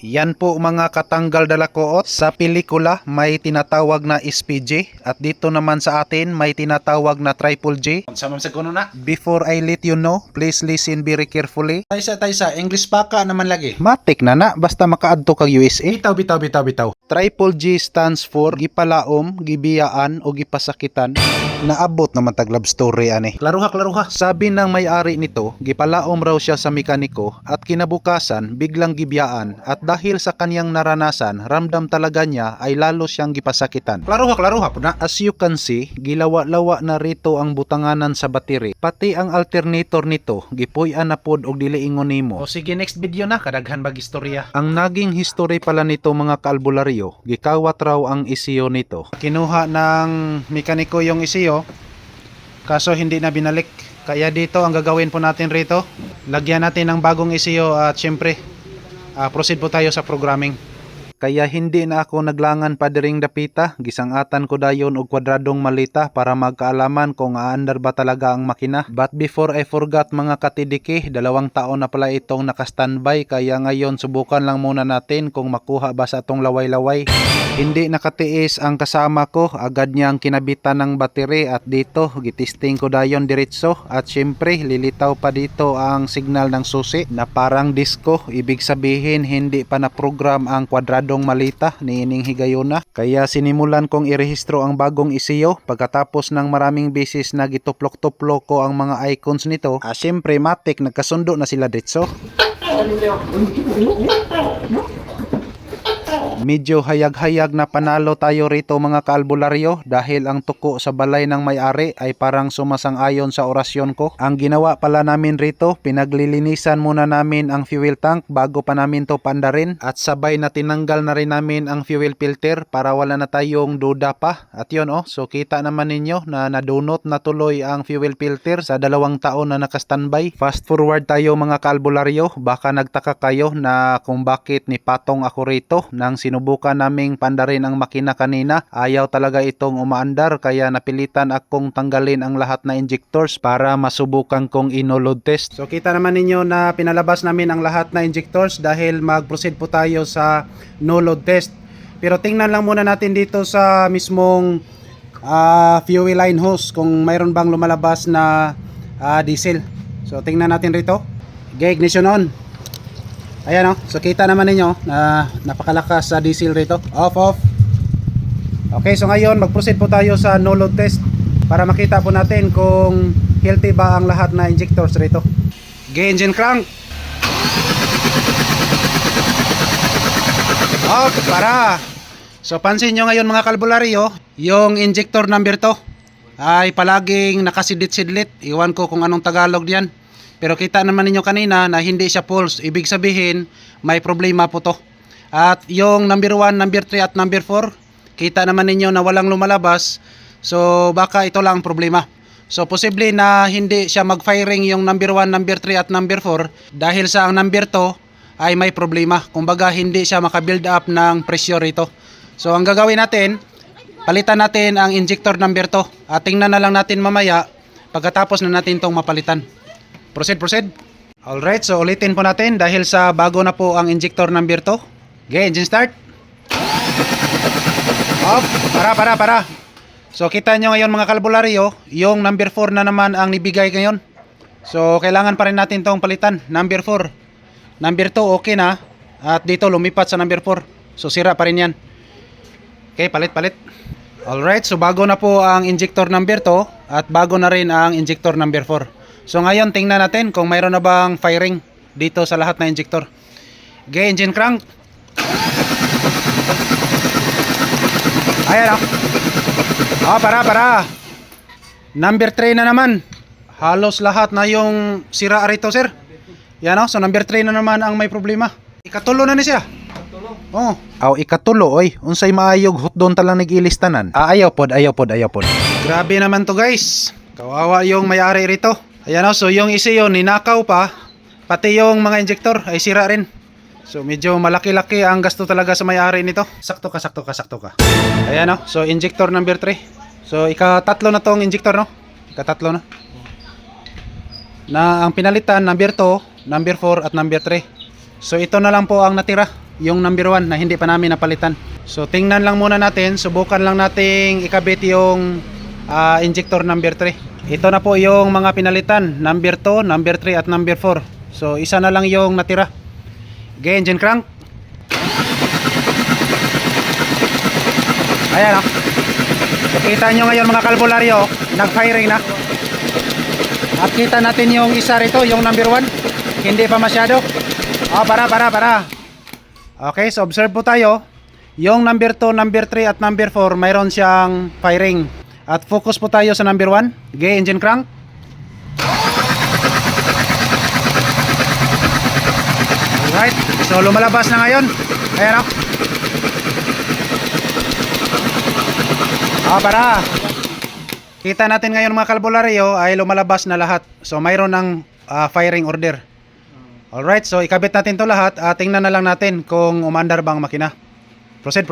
Yan po mga katanggal dalakoot. Sa pelikula may tinatawag na SPG at dito naman sa atin may tinatawag na Triple J. Before I let you know, please listen very carefully. Taysa, English pa ka naman lagi. Matik na basta makaadto kag USA. Bitaw. Triple G stands for gipalaom, gibiyaan o gipasakitan. Naabot naman tag love story ani. Klaruha. Sabi ng may-ari nito, gipalaom raw siya sa mekaniko at kinabukasan biglang gibiyaan at dahil sa kanyang naranasan, ramdam talaga niya ay lalo siyang gipasakitan. Klaruha po na. As you can see, gilawa-lawa na rito ang butanganan sa battery. Pati ang alternator nito, gipuy-an na pod og dili ingon nimo. O sige, next video na, kadaghan bag istorya. Ang naging history pala nito mga kaalbularyo, gikawat raw ang isiyo nito. Kinuha ng mekaniko yung isiyo, kaso hindi na binalik. Kaya dito ang gagawin po natin rito, lagyan natin ng bagong isiyo at syempre, proceed po tayo sa programming. Kaya hindi na ako naglangan pa diring dapita, gisangatan ko dayon og kwadradong malita para magkaalaman kung aandar ba talaga ang makina. But before I forgot mga katidiki, 2 taon na pala itong naka-standby kaya ngayon subukan lang muna natin kung makuha ba sa atong laway-laway. Hindi nakatiis ang kasama ko, agad niyang kinabitan ng battery at dito gitisting ko dayon diretso at syempre lilitaw pa dito ang signal ng susi na parang disco, ibig sabihin hindi pa na program ang kwadradong malita ni ining higayuna. Kaya sinimulan kong irehistro ang bagong isiyo pagkatapos ng maraming beses na gituplok-tuplok ko ang mga icons nito. Syempre matik nagkasundo na sila diretso. Medyo hayag-hayag na panalo tayo rito mga kaalbularyo dahil ang tuko sa balay ng may-ari ay parang sumasang-ayon sa orasyon ko. Ang ginawa pala namin rito, pinaglilinisan muna namin ang fuel tank bago pa namin to pandarin at sabay na tinanggal na rin namin ang fuel filter para wala na tayong duda pa. At yun so kita naman ninyo na nadunot na tuloy ang fuel filter sa 2 taon na naka-standby. Fast forward tayo mga kaalbularyo, baka nagtaka kayo na kung bakit nipatong ako rito nang sinubukan naming pandarin ang makina kanina. Ayaw talaga itong umaandar kaya napilitan akong tanggalin ang lahat na injectors para masubukan kong ino-load test. So kita naman ninyo na pinalabas namin ang lahat na injectors dahil mag-proceed po tayo sa no load test. Pero tingnan lang muna natin dito sa mismong fuel line hose kung mayroon bang lumalabas na diesel. So tingnan natin rito. Ignition on. Ayan so kita naman ninyo na napakalakas sa diesel rito. Off. Okay, so ngayon mag-proceed po tayo sa no load test para makita po natin kung healthy ba ang lahat na injectors rito. Engine crank. Off, para. So pansin nyo ngayon mga kalbularyo, yung injector number 2 ay palaging nakasidlit-sidlit. Iwan ko kung anong Tagalog diyan. Pero kita naman ninyo kanina na hindi siya pulse. Ibig sabihin, may problema po to. At yung number 1, number 3 at number 4, kita naman ninyo na walang lumalabas. So baka ito lang ang problema. So posible na hindi siya mag-firing yung number 1, number 3 at number 4 dahil sa ang number 2 ay may problema. Kumbaga hindi siya maka-build up ng pressure ito. So ang gagawin natin, palitan natin ang injector number 2 at tingnan na lang natin mamaya pagkatapos na natin itong mapalitan. Proceed. Alright, so ulitin po natin dahil sa bago na po ang injector number 2. Okay, engine start. Off. Para. So kita nyo ngayon mga kalbularyo, yung number 4 na naman ang nibigay ngayon. So kailangan pa rin natin tong palitan. Number 4. Number 2 okay na. At dito lumipat sa number 4. So sira pa rin yan. Okay, palit. Alright, so bago na po ang injector number 2 at bago na rin ang injector number 4. So ngayon tingnan natin kung mayroon na bang firing dito sa lahat na injector. Okay, engine crank. Ayan para. Number 3 na naman. Halos lahat na yung sira rito sir. Yan so number 3 na naman ang may problema. Ikatulo na ni siya. Ikatulo oy, unsay maayog hotdon talang nag-ilistanan. Ayaw pod. Grabe naman to guys. Kawawa yung may-ari rito. Ayan so yung isiyo ninakaw pa, pati yung mga injector ay sira rin. So medyo malaki-laki ang gasto talaga sa may-ari nito. Sakto ka. Ayan so injector number 3. So ika-3 na tong injector Ika-3 na. Na ang pinalitan number 2, number 4 at number 3. So ito na lang po ang natira, yung number 1 na hindi pa namin napalitan. So tingnan lang muna natin, subukan lang nating ikabit yung injector number 3. Ito na po yung mga pinalitan, number 2, number 3 at number 4. So isa na lang yung natira. Okay, engine crank. Ayan o. Kita nyo ngayon mga kalbularyo, nag-firing na. At kita natin yung isa rito, yung number 1. Hindi pa masyado. Para. Okay, so observe po tayo. Yung number 2, number 3 at number 4, mayroon siyang firing. At focus po tayo sa number 1. Okay, engine crank. Alright, so lumalabas na ngayon. Ayan o. Para. Kita natin ngayon mga kalbularyo ay lumalabas na lahat. So mayroon ng firing order. Alright, so ikabit natin to lahat. Tingnan na lang natin kung umandar bang makina. Proceed.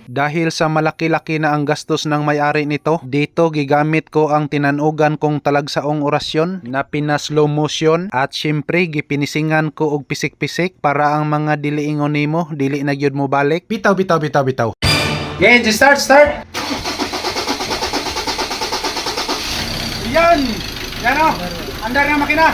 Dahil sa malaki-laki na ang gastos ng may-ari nito, dito gigamit ko ang tinanugan kong talagsaong orasyon na pina-slow motion at syempre gipinisingan ko og pisik-pisik para ang mga diliingon nimo dili na gyud mo balik. Bitaw. Okay, just start. Yan o. Andar na makina.